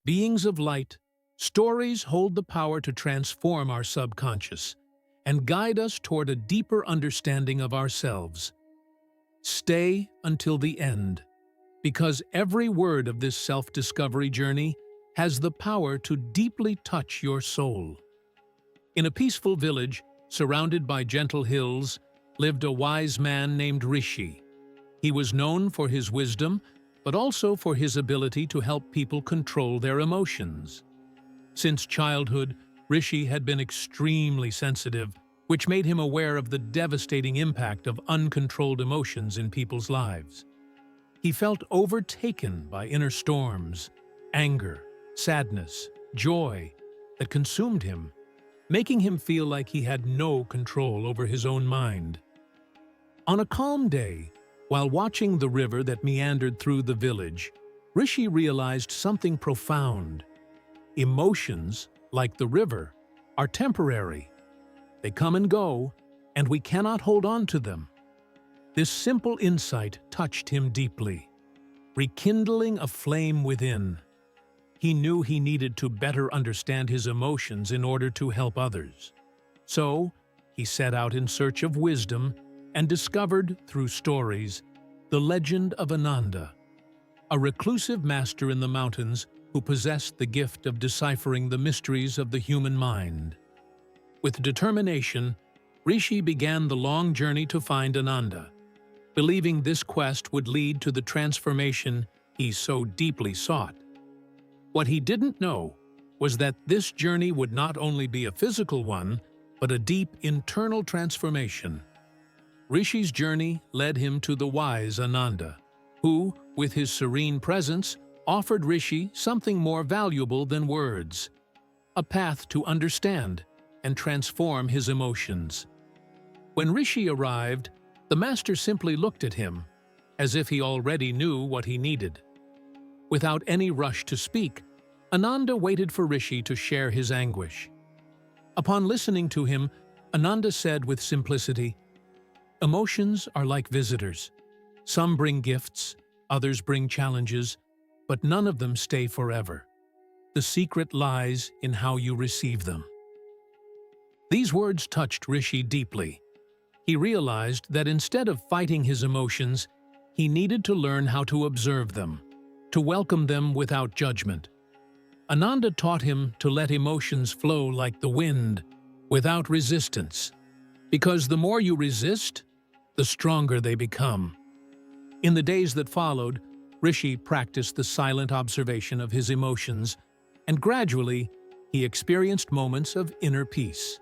Beings of light, stories hold the power to transform our subconscious and guide us toward a deeper understanding of ourselves. Stay until the end, because every word of this self-discovery journey has the power to deeply touch your soul. In a peaceful village, surrounded by gentle hills, lived a wise man named Rishi. He was known for his wisdom, but also for his ability to help people control their emotions. Since childhood, Rishi had been extremely sensitive, which made him aware of the devastating impact of uncontrolled emotions in people's lives. He felt overtaken by inner storms, anger, sadness, joy that consumed him, making him feel like he had no control over his own mind. On a calm day, while watching the river that meandered through the village, Rishi realized something profound. Emotions, like the river, are temporary. They come and go, and we cannot hold on to them. This simple insight touched him deeply, rekindling a flame within. He knew he needed to better understand his emotions in order to help others. So, he set out in search of wisdom and discovered, through stories, the legend of Ananda, a reclusive master in the mountains who possessed the gift of deciphering the mysteries of the human mind. With determination, Rishi began the long journey to find Ananda, believing this quest would lead to the transformation he so deeply sought. What he didn't know was that this journey would not only be a physical one, but a deep internal transformation. Rishi's journey led him to the wise Ananda, who, with his serene presence, offered Rishi something more valuable than words, a path to understand and transform his emotions. When Rishi arrived, the master simply looked at him, as if he already knew what he needed. Without any rush to speak, Ananda waited for Rishi to share his anguish. Upon listening to him, Ananda said with simplicity, "Emotions are like visitors. Some bring gifts, others bring challenges, but none of them stay forever. The secret lies in how you receive them." These words touched Rishi deeply. He realized that instead of fighting his emotions, he needed to learn how to observe them, to welcome them without judgment. Ananda taught him to let emotions flow like the wind, without resistance, because the more you resist, the stronger they become. In the days that followed, Rishi practiced the silent observation of his emotions, and gradually, he experienced moments of inner peace.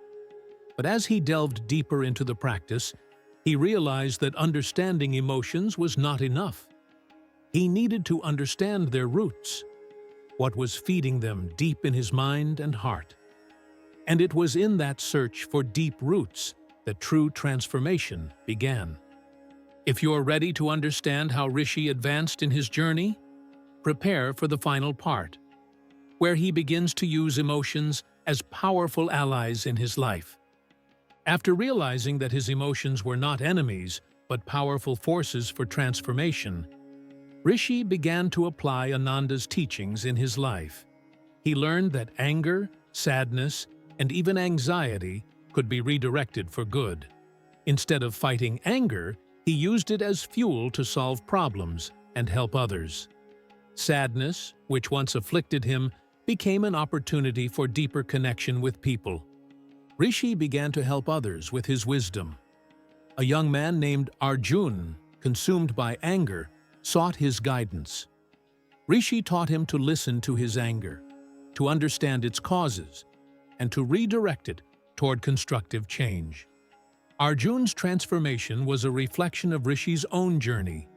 But as he delved deeper into the practice, he realized that understanding emotions was not enough. He needed to understand their roots, what was feeding them deep in his mind and heart. And it was in that search for deep roots that true transformation began. If you're ready to understand how Rishi advanced in his journey, prepare for the final part, where he begins to use emotions as powerful allies in his life. After realizing that his emotions were not enemies, but powerful forces for transformation, Rishi began to apply Ananda's teachings in his life. He learned that anger, sadness, and even anxiety could be redirected for good. Instead of fighting anger, he used it as fuel to solve problems and help others. Sadness, which once afflicted him, became an opportunity for deeper connection with people. Rishi began to help others with his wisdom. A young man named Arjun, consumed by anger, sought his guidance. Rishi taught him to listen to his anger, to understand its causes, and to redirect it toward constructive change. Arjun's transformation was a reflection of Rishi's own journey,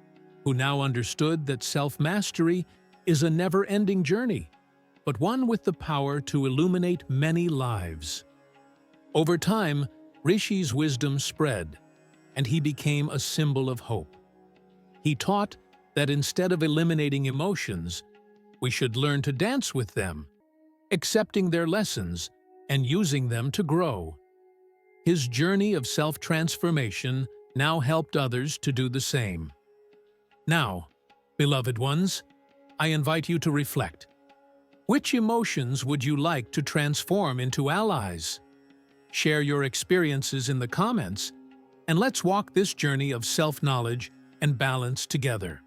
who now understood that self-mastery is a never-ending journey, but one with the power to illuminate many lives. Over time, Rishi's wisdom spread, and he became a symbol of hope. He taught that instead of eliminating emotions, we should learn to dance with them, accepting their lessons and using them to grow. His journey of self-transformation now helped others to do the same. Now, beloved ones, I invite you to reflect. Which emotions would you like to transform into allies? Share your experiences in the comments, and let's walk this journey of self-knowledge and balance together.